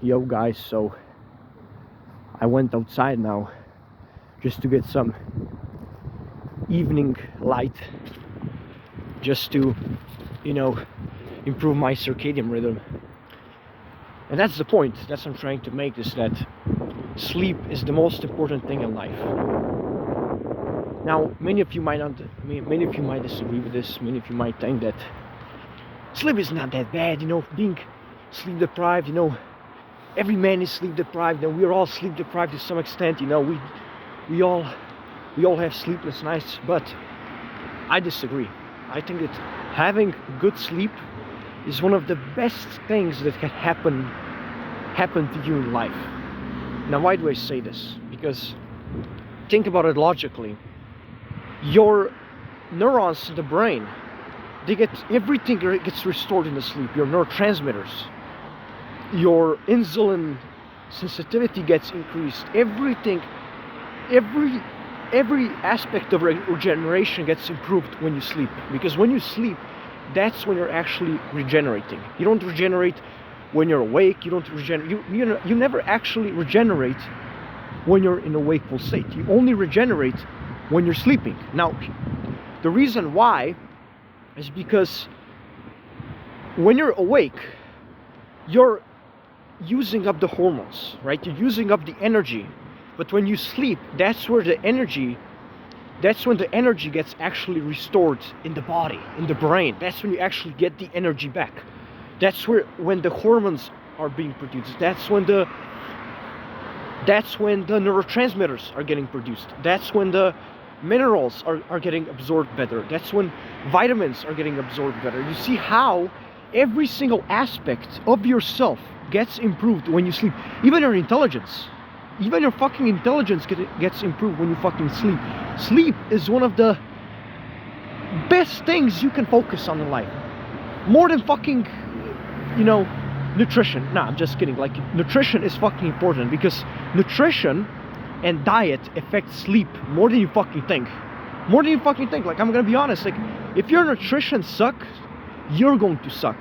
Yo guys, so I went outside now just to get some evening light, just to, improve my circadian rhythm. And that's the point, that's what I'm trying to make, is that sleep is the most important thing in life. Now, many of you might disagree with this. Many of you might think that sleep is not that bad, being sleep deprived, every man is sleep deprived, and we're all sleep deprived to some extent, we all have sleepless nights. But I disagree. I think that having good sleep is one of the best things that can happen to you in life. Now, why do I say this? Because think about it logically. Your neurons in the brain, everything gets restored in the sleep. Your neurotransmitters, your insulin sensitivity gets increased. Every aspect of regeneration gets improved when you sleep. Because when you sleep, that's when you're actually regenerating. You don't regenerate when you're awake. You don't regenerate. You never actually regenerate when you're in a wakeful state. You only regenerate when you're sleeping. Now, the reason why is because when you're awake, you're using up the hormones, right? You're using up the energy. But when you sleep, that's when the energy gets actually restored in the body, in the brain. That's when you actually get the energy back. That's when the hormones are being produced. That's when the neurotransmitters are getting produced. That's when the minerals are getting absorbed better. That's when vitamins are getting absorbed better. You see how every single aspect of yourself gets improved when you sleep. Even your intelligence. Even your fucking intelligence gets improved when you fucking sleep. Sleep is one of the best things you can focus on in life. More than fucking, nutrition. Nah, I'm just kidding. Like, nutrition is fucking important, because nutrition and diet affect sleep more than you fucking think. More than you fucking think. Like, I'm gonna be honest. Like, if your nutrition sucks, you're going to suck.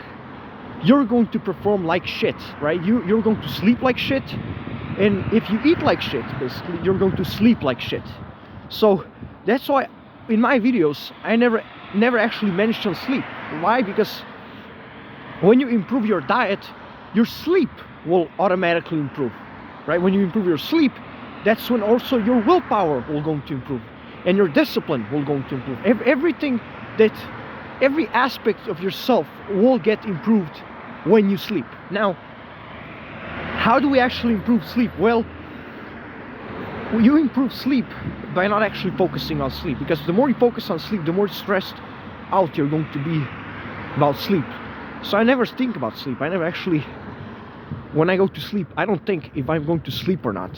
You're going to perform like shit, right? You're going to sleep like shit. And if you eat like shit, basically, you're going to sleep like shit. So that's why in my videos, I never actually mention sleep. Why? Because when you improve your diet, your sleep will automatically improve, right? When you improve your sleep, that's when also your willpower will going to improve, and your discipline will going to improve. Every aspect of yourself will get improved when you sleep. Now, how do we actually improve sleep? Well, you improve sleep by not actually focusing on sleep, because the more you focus on sleep, the more stressed out you're going to be about sleep. So I never think about sleep. I never actually, when I go to sleep, I don't think if I'm going to sleep or not.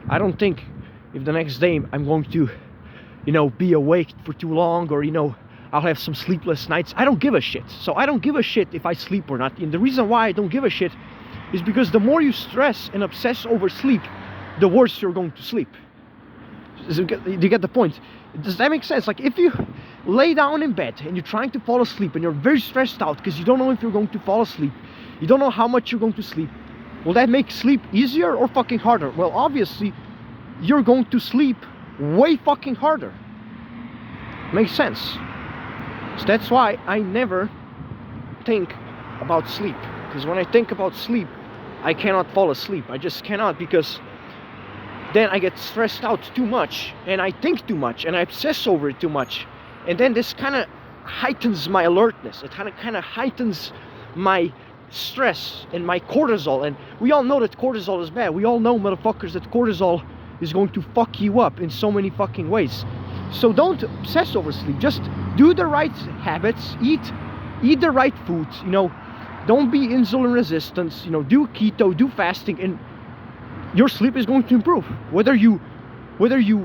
I don't think if the next day I'm going to, be awake for too long, or, I'll have some sleepless nights. I don't give a shit. So I don't give a shit if I sleep or not. And the reason why I don't give a shit is because the more you stress and obsess over sleep, the worse you're going to sleep. Do you get the point? Does that make sense? Like, if you lay down in bed and you're trying to fall asleep and you're very stressed out because you don't know if you're going to fall asleep, you don't know how much you're going to sleep, will that make sleep easier or fucking harder? Well, obviously, you're going to sleep way fucking harder. Makes sense. So that's why I never think about sleep. Because when I think about sleep, I cannot fall asleep. I just cannot, because then I get stressed out too much, and I think too much, and I obsess over it too much. And then this kind of heightens my alertness. It kind of heightens my stress and my cortisol. And we all know that cortisol is bad. We all know, motherfuckers, that cortisol is going to fuck you up in so many fucking ways. So don't obsess over sleep. Just do the right habits. Eat the right foods. Don't be insulin resistant. Do keto, do fasting, and your sleep is going to improve. Whether you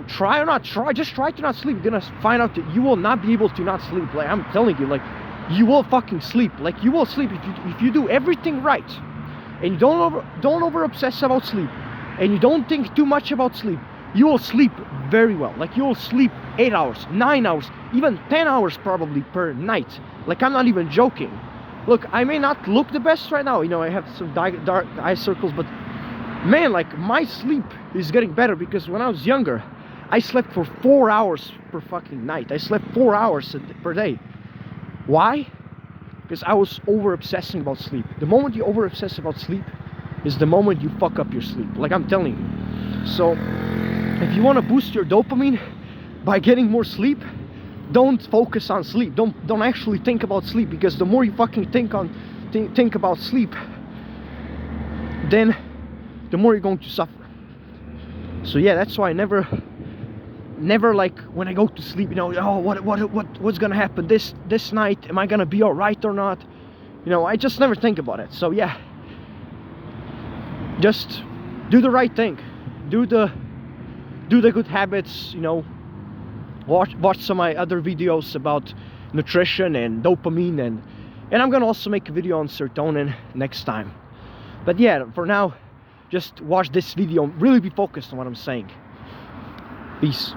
try or not try, just try to not sleep. You're gonna find out that you will not be able to not sleep. Like, I'm telling you, like, you will fucking sleep. Like, you will sleep if you do everything right, and you don't over obsess about sleep, and you don't think too much about sleep. You will sleep very well. Like, you will sleep 8 hours, 9 hours, even 10 hours probably per night. Like, I'm not even joking. look, I may not look the best right now, you know, I have some dark eye circles, but man, like, my sleep is getting better, because when I was younger, I slept for 4 hours per fucking night. I slept 4 hours per day. Why? Because I was over obsessing about sleep. The moment you over obsess about sleep is the moment you fuck up your sleep, like I'm telling you. So if you want to boost your dopamine by getting more sleep, don't focus on sleep. Don't actually think about sleep, because the more you fucking think about sleep, then the more you're going to suffer. So yeah, that's why I never like, when I go to sleep, you know, oh, what's gonna happen this night? Am I gonna be all right or not? You know, I just never think about it. So yeah, just do the right thing, do the good habits, you know. Watch some of my other videos about nutrition and dopamine, and I'm gonna also make a video on serotonin next time. But yeah, for now, just watch this video, really be focused on what I'm saying. Peace.